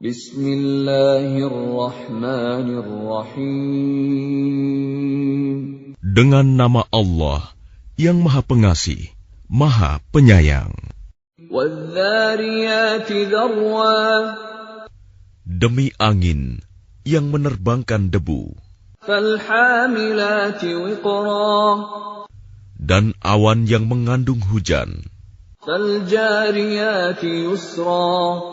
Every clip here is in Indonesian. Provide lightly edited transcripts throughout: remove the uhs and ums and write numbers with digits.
Bismillahirrahmanirrahim. Dengan nama Allah yang Maha Pengasih, Maha Penyayang. Wadh-dhariyati dharwa. Demi angin yang menerbangkan debu. Falhamilati wiqra. Dan awan yang mengandung hujan. Faljariyati yusra.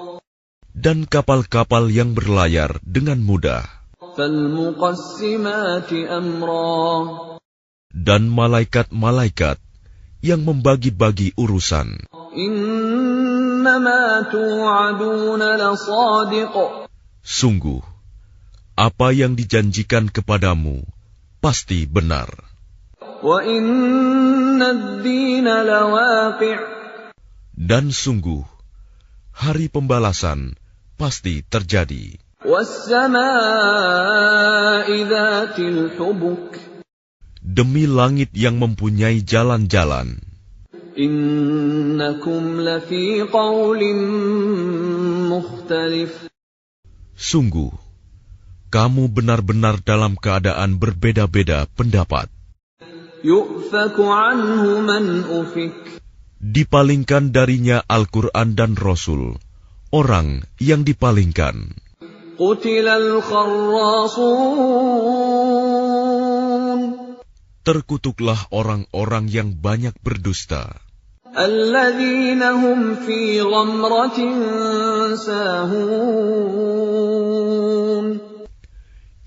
Dan kapal-kapal yang berlayar dengan mudah. Falmuqassimati amra. Dan malaikat-malaikat yang membagi-bagi urusan. Innama tu'aduna lasadiq. Sungguh, apa yang dijanjikan kepadamu pasti benar. Wa inna ad-dina lawaqi'. Dan sungguh, hari pembalasan pasti terjadi. Was-samaa'i dhatil hubuk. Demi langit yang mempunyai jalan-jalan. Innakum lafi qawlin mukhtalif. Sungguh, kamu benar-benar dalam keadaan berbeda-beda pendapat. Yu'faku anhu man ufik. Dipalingkan darinya Al-Quran dan Rasul, orang yang dipalingkan. Qutilal kharrasun. Terkutuklah orang-orang yang banyak berdusta. Alladzina hum fi ghamratin sahun.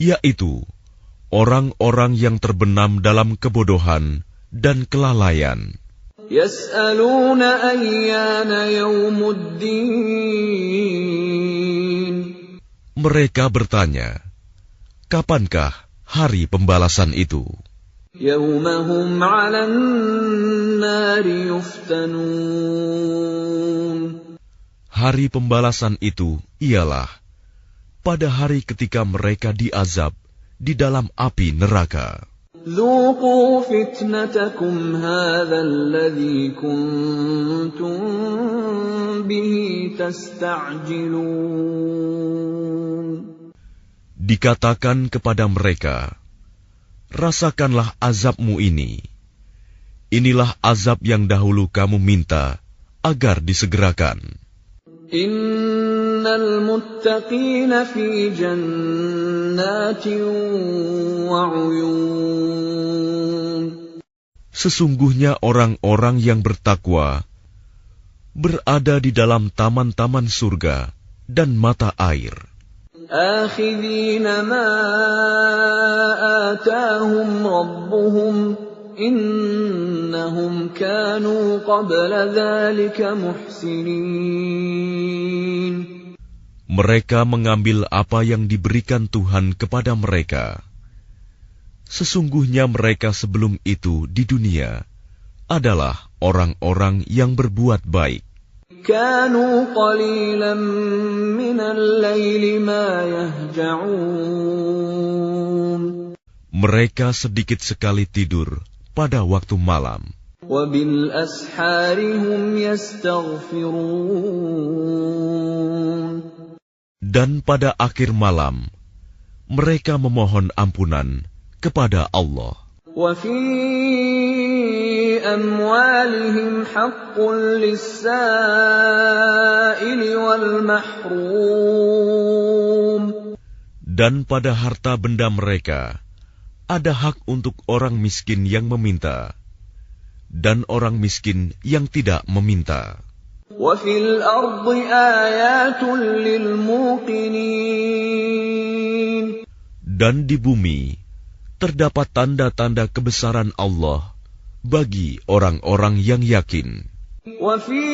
Yaitu orang-orang yang terbenam dalam kebodohan dan kelalaian. Yas'aluna ayyana yawmuddin. Mereka bertanya, kapankah hari pembalasan itu? Yawmahum 'alan nari yuftanun. Hari pembalasan itu ialah pada hari ketika mereka diazab di dalam api neraka. Dzuqu fitnatakum hadzal ladzi kuntum bihi tasta'jilun. Dikatakan kepada mereka, rasakanlah azabmu ini. Inilah azab yang dahulu kamu minta agar disegerakan. Innal muttaqina fi jannatin wa 'uyun. Sesungguhnya orang-orang yang bertakwa berada di dalam taman-taman surga dan mata air. Akhidhina ma atahum rabbuhum innahum kanu qabla dhalika muhsinin. Mereka mengambil apa yang diberikan Tuhan kepada mereka. Sesungguhnya mereka sebelum itu di dunia adalah orang-orang yang berbuat baik. Kanu qalilan minal laili ma yahja'un. Mereka sedikit sekali tidur pada waktu malam. Wa bil ashari hum yastaghfirun. Dan pada akhir malam, mereka memohon ampunan kepada Allah. Wa fi amwalihim haqqun lis-sa'ili wal mahrum. Dan pada harta benda mereka, ada hak untuk orang miskin yang meminta, dan orang miskin yang tidak meminta. Wa fil ardi ayatun lil muqinin. Dan di bumi terdapat tanda-tanda kebesaran Allah bagi orang-orang yang yakin. Wa fi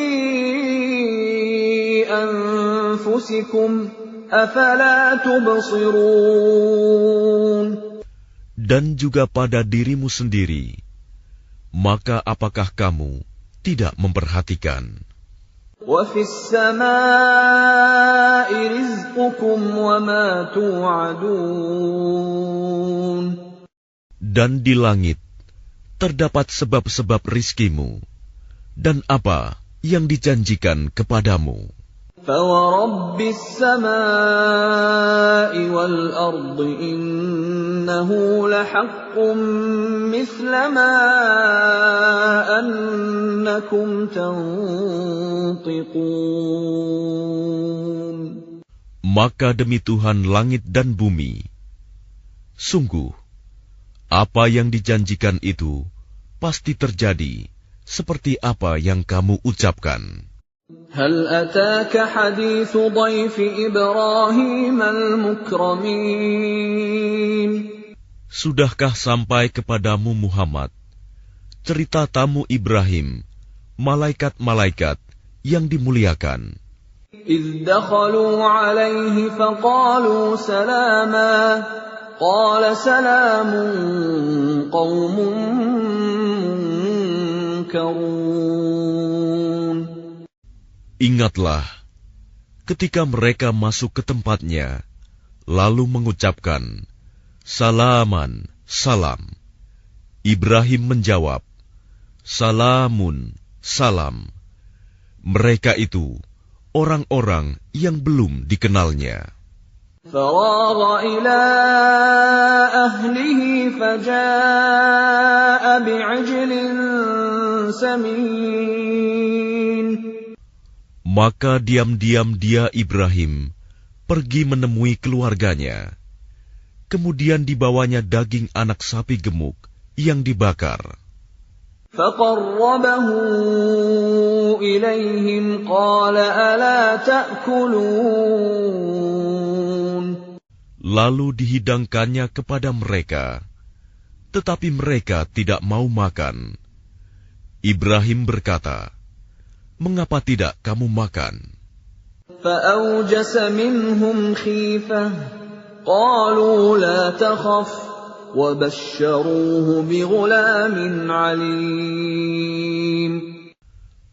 anfusikum afala tubsirun. Dan juga pada dirimu sendiri, maka apakah kamu tidak memperhatikan? Wa fis samaa'i rizqukum wa ma tu'adun. Dan di langit terdapat sebab-sebab rizkimu dan apa yang dijanjikan kepadamu. فَوَرَبِّ السَّمَاءِ وَالْأَرْضِ إِنَّهُ لَحَقٌّ مِثْلَ مَا أَنَّكُمْ تَنطِقُونَ. Maka demi Tuhan langit dan bumi, sungguh, apa yang dijanjikan itu pasti terjadi seperti apa yang kamu ucapkan. هل أتاك حديث ضيف إبراهيم المكرمين. Sudahkah sampai kepadamu Muhammad cerita tamu Ibrahim, malaikat-malaikat yang dimuliakan? إذ دخلوا عليه فقالوا سلاما قال سلام قوم منكرون. Ingatlah, ketika mereka masuk ke tempatnya, lalu mengucapkan, Salaman, salam. Ibrahim menjawab, Salamun, salam. Mereka itu orang-orang yang belum dikenalnya. فراغ إلى أهله فجاء بعجل سمين. Maka diam-diam dia Ibrahim pergi menemui keluarganya. Kemudian dibawanya daging anak sapi gemuk yang dibakar. فَقَرَّبَهُ إِلَيْهِمْ قَالَ أَلَا تَأْكُلُونَ. Lalu dihidangkannya kepada mereka, tetapi mereka tidak mau makan. Ibrahim berkata, Mengapa tidak kamu makan? فَأَوْجَسَ مِنْهُمْ خِيفَةً قَالُوا لَا تَخَفْ وَبَشَّرُوهُ بِغُلَامٍ عَلِيمٍ.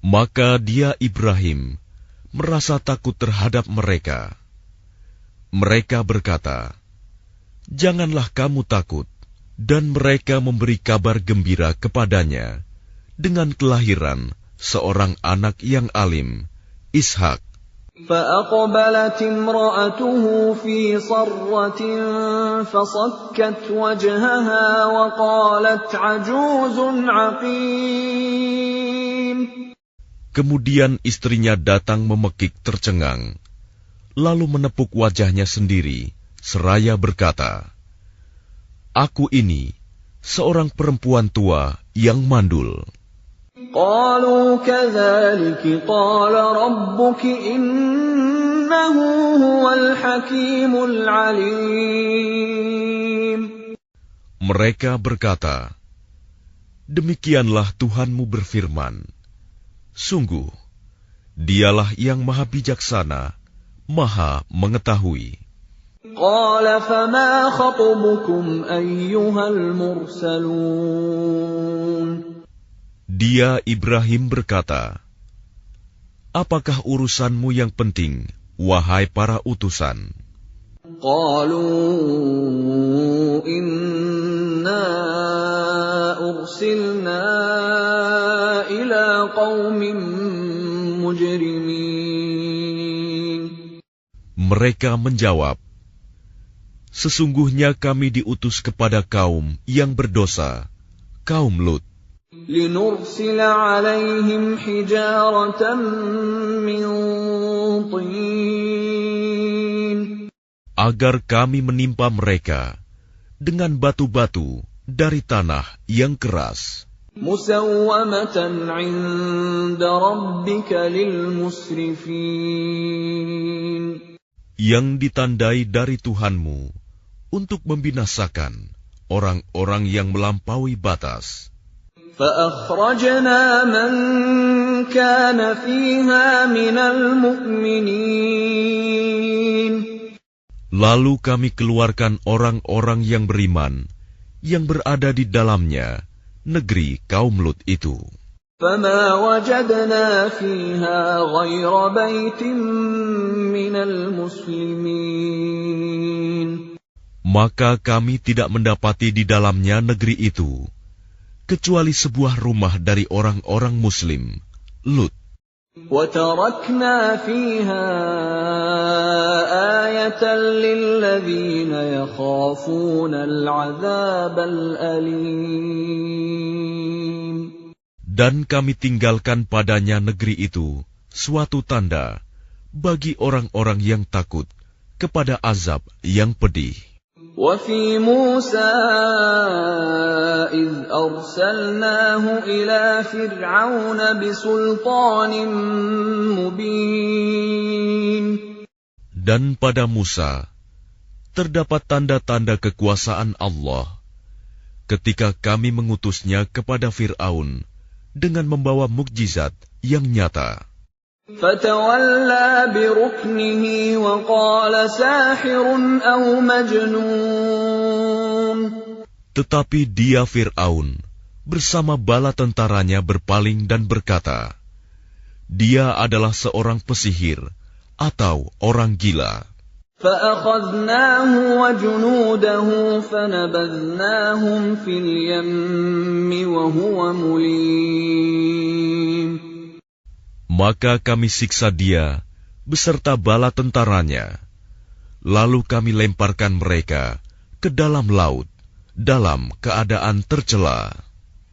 Maka dia Ibrahim merasa takut terhadap mereka. Mereka berkata, Janganlah kamu takut, dan mereka memberi kabar gembira kepadanya dengan kelahiran seorang anak yang alim, Ishak. فَأَقْبَلَتِ امْرَأَتُهُ فِي صَرَّةٍ فَصَكَّتْ وَجْهَهَا وَقَالَتْ عَجُوزٌ عَقِيمٌ. Kemudian istrinya datang memekik tercengang, lalu menepuk wajahnya sendiri, seraya berkata, Aku ini seorang perempuan tua yang mandul. قالوا كذلك قال ربك إنه هو الحكيم العليم. Mereka berkata, Demikianlah Tuhanmu berfirman, Sungguh, Dialah yang maha bijaksana, maha mengetahui. قال فما خطبكم أيها المرسلون. Dia Ibrahim berkata, Apakah urusanmu yang penting, wahai para utusan? قالوا إنا أرسلنا إلى قوم مجرمين. Mereka menjawab, Sesungguhnya kami diutus kepada kaum yang berdosa, kaum Lut. لنرسل عليهم حجارة من طين. Agar kami menimpa mereka dengan batu-batu dari tanah yang keras. مسومة عند ربك للمسرفين. Yang ditandai dari Tuhanmu untuk membinasakan orang-orang yang melampaui batas. فأخرجنا من كان فيها من المؤمنين. Lalu kami keluarkan orang-orang yang beriman yang berada di dalamnya, negeri kaum Lut itu. فما وجدنا فيها غير بيت من المسلمين. Maka kami tidak mendapati di dalamnya negeri itu kecuali sebuah rumah dari orang-orang Muslim, Lut. وَتَرَكْنَا فِيهَا آيَةً لِّلَّذِينَ يَخَافُونَ الْعَذَابَ الْأَلِيمَ. Dan kami tinggalkan padanya negeri itu suatu tanda bagi orang-orang yang takut kepada azab yang pedih. وَفِي مُوسَىٰ إِذْ أَرْسَلْنَاهُ إِلَىٰ فِرْعَوْنَ بِسُلْطَانٍ مُّبِينٍ. Dan pada Musa terdapat tanda-tanda kekuasaan Allah ketika kami mengutusnya kepada Fir'aun dengan membawa mukjizat yang nyata. فَتَوَلَّىٰ بِرُكْنِهِ وَقَالَ سَاحِرٌ أَوْ مَجْنُونٌ. Tetapi dia Fir'aun bersama bala tentaranya berpaling dan berkata, dia adalah seorang pesihir atau orang gila. فَأَخَذْنَاهُ وَجُنُودَهُ فَنَبَذْنَاهُمْ فِي الْيَمِّ وَهُوَ مُلِيمٌ. Maka kami siksa dia beserta bala tentaranya, lalu kami lemparkan mereka ke dalam laut dalam keadaan tercela.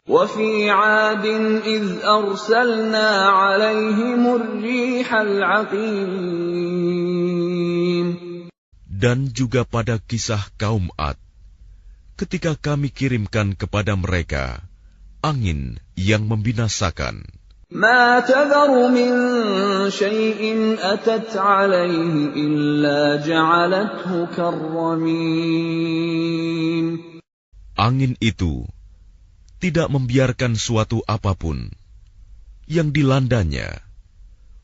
وَفِي عَادٍ إِذْ أَرْسَلْنَا عَلَيْهِمُ الرِّيحَ الْعَقِيمَ. Dan juga pada kisah kaum Ad, ketika kami kirimkan kepada mereka angin yang membinasakan. مَا تَذَرُ مِن شَيْءٍ أَتَتْ عَلَيْهِ إِلَّا جَعَلَتْهُ كَالرَّمِيمِ. Angin itu tidak membiarkan suatu apapun yang dilandanya,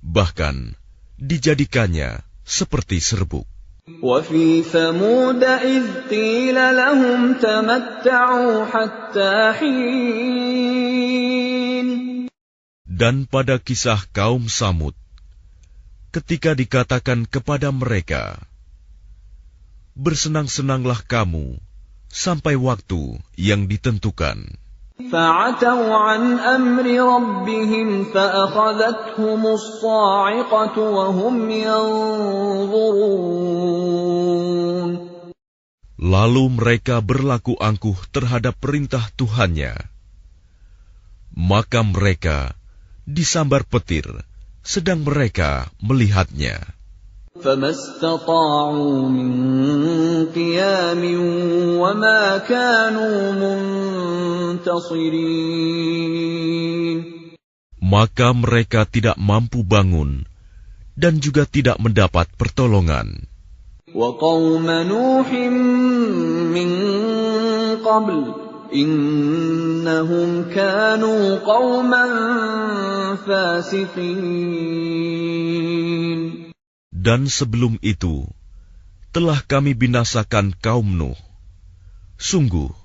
bahkan dijadikannya seperti serbuk. وَفِي ثَمُودَ إِذْ قِيلَ لَهُمْ تَمَتَّعُوا حَتَّىٰ حِينٍ. Dan pada kisah kaum Samud, ketika dikatakan kepada mereka, bersenang-senanglah kamu sampai waktu yang ditentukan. فَعَتَوْا عَنْ أَمْرِ رَبِّهِمْ فَأَخَذَتْهُمُ الصَّاعِقَةُ وَهُمْ يَنظُرُونَ. Lalu mereka berlaku angkuh terhadap perintah Tuhannya. Maka mereka disambar petir, sedang mereka melihatnya. فَمَا اسْتَطَاعُوا مِنْ قِيَامٍ وَمَا كَانُوا مُنْتَصِرِينَ. Maka mereka tidak mampu bangun dan juga tidak mendapat pertolongan. وَقَوْمَ نُوحٍ مِّن قَبْلُ إِنَّهُمْ كَانُوا قَوْمًا فَاسِقِينَ. Dan sebelum itu, telah kami binasakan kaum Nuh. Sungguh,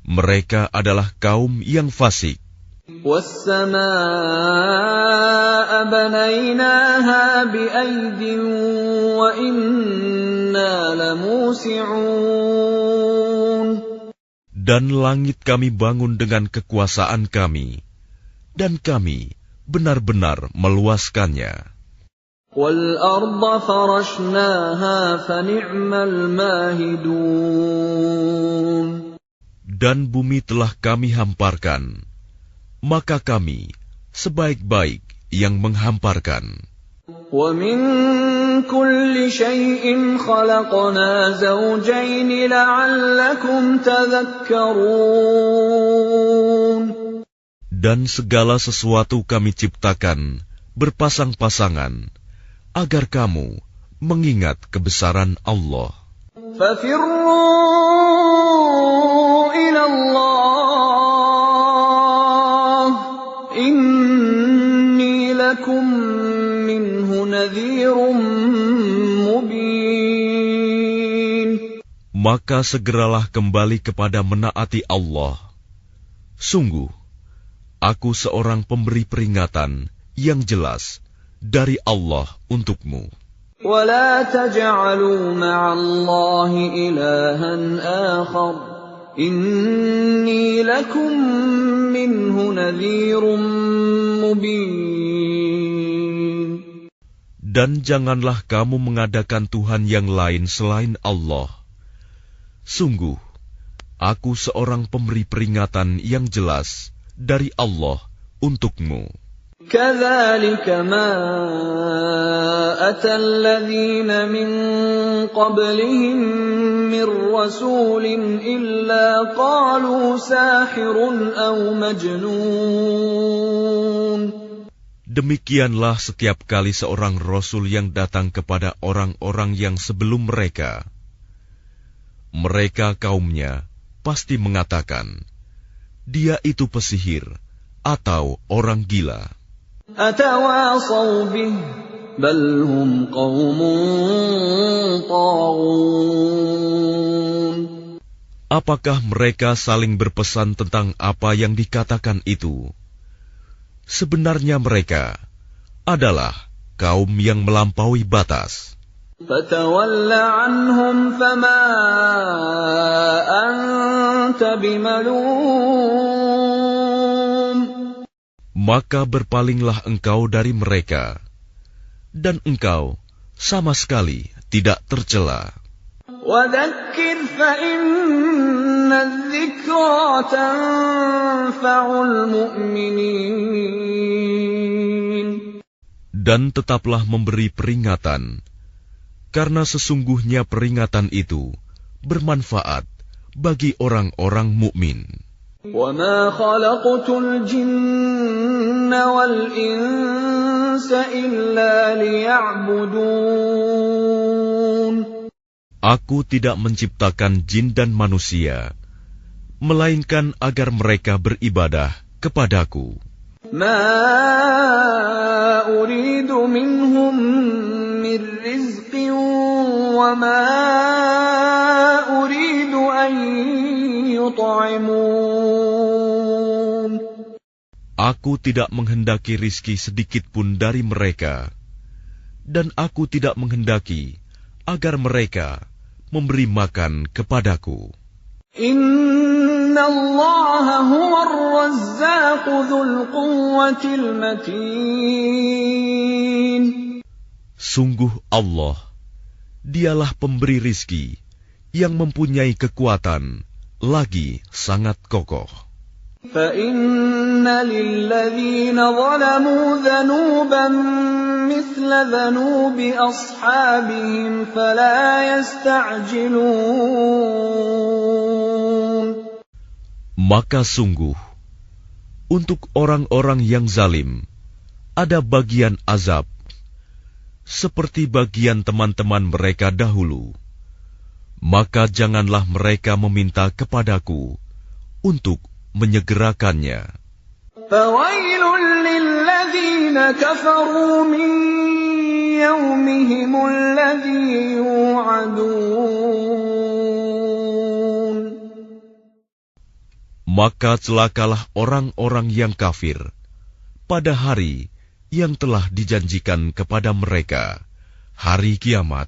mereka adalah kaum yang fasik. وَالسَّمَاءَ بَنَيْنَاهَا بِأَيْدٍ وَإِنَّا لَمُوسِعُونَ. Dan langit kami bangun dengan kekuasaan kami, dan kami benar-benar meluaskannya. وَالْأَرْضَ فَرَشْنَاهَا فَنِعْمَ الْمَاهِدُونَ. Dan bumi telah kami hamparkan, maka kami sebaik-baik yang menghamparkan. وَمِن كُلِّ شَيْءٍ خَلَقْنَا زَوْجَيْنِ لَعَلَّكُمْ تَذَكَّرُونَ. Dan segala sesuatu kami ciptakan berpasang-pasangan, agar kamu mengingat kebesaran Allah. فَفِرُّوا إِلَى اللَّهِ إِنِّي لَكُمْ مِنْهُ نَذِيرٌ مُبِينٌ. Maka segeralah kembali kepada menaati Allah. Sungguh, aku seorang pemberi peringatan yang jelas dari Allah untukmu. وَلَا تَجْعَلُوا مَعَ اللَّهِ إِلَٰهًا آخَرَ إِنِّي لَكُمْ مِنْهُ نَذِيرٌ مُبِينٌ. Dan janganlah kamu mengadakan Tuhan yang lain selain Allah. Sungguh, aku seorang pemberi peringatan yang jelas dari Allah untukmu. كَذَلِكَ مَا أَتَى الَّذِينَ مِن قَبْلِهِم مِّن رَّسُولٍ إِلَّا قَالُوا سَاحِرٌ أَوْ مَجْنُونٌ. Demikianlah setiap kali seorang rasul yang datang kepada orang-orang yang sebelum mereka. Mereka kaumnya pasti mengatakan, dia itu pesihir atau orang gila. أَتَوَاصَوْا بِهِ بَلْ هُمْ قَوْمٌ طَاغُونَ. Apakah mereka saling berpesan tentang apa yang dikatakan itu? Sebenarnya mereka adalah kaum yang melampaui batas. فَتَوَلَّ عَنْهُمْ فَمَا أَنْتَ بِمَلُومٍ. Maka berpalinglah engkau dari mereka, dan engkau sama sekali tidak tercela. وَذَكِّرْ فَإِنَّ الذِّكْرَى تَنفَعُ الْمُؤْمِنِينَ. Dan tetaplah memberi peringatan, karena sesungguhnya peringatan itu bermanfaat bagi orang-orang mukmin. وَمَا خَلَقْتُ الْجِنَّ وَالْإِنسَ إِلَّا لِيَعْبُدُونَ. Aku tidak menciptakan jin dan manusia, melainkan agar mereka beribadah kepadaku. مَا أُرِيدُ مِنْهُمْ مِنْ رِزْقٍ وَمَا أُرِيدُ أَنْ يُطْعِمُونَ. Aku tidak menghendaki rizki sedikit pun dari mereka, dan aku tidak menghendaki agar mereka memberi makan kepadaku. Inna Allah huwa ar-razzaq dzul quwwatil matin. Sungguh Allah, dialah pemberi rizki yang mempunyai kekuatan lagi sangat kokoh. فَإِنَّ لِلَّذِينَ ظَلَمُوا ذَنُوبًا مِثْلَ ذَنُوبِ أَصْحَابِهِمْ فَلَا يَسْتَعْجِلُونَ. Maka sungguh, untuk orang-orang yang zalim, ada bagian azab, seperti bagian teman-teman mereka dahulu. Maka janganlah mereka meminta kepadaku untuk menyegerakannya. فَوَيْلٌ لِلَّذِينَ كَفَرُوا مِنْ يَوْمِهِمُ الَّذِي يُوعَدُونَ. Maka celakalah orang-orang yang kafir pada hari yang telah dijanjikan kepada mereka, hari kiamat.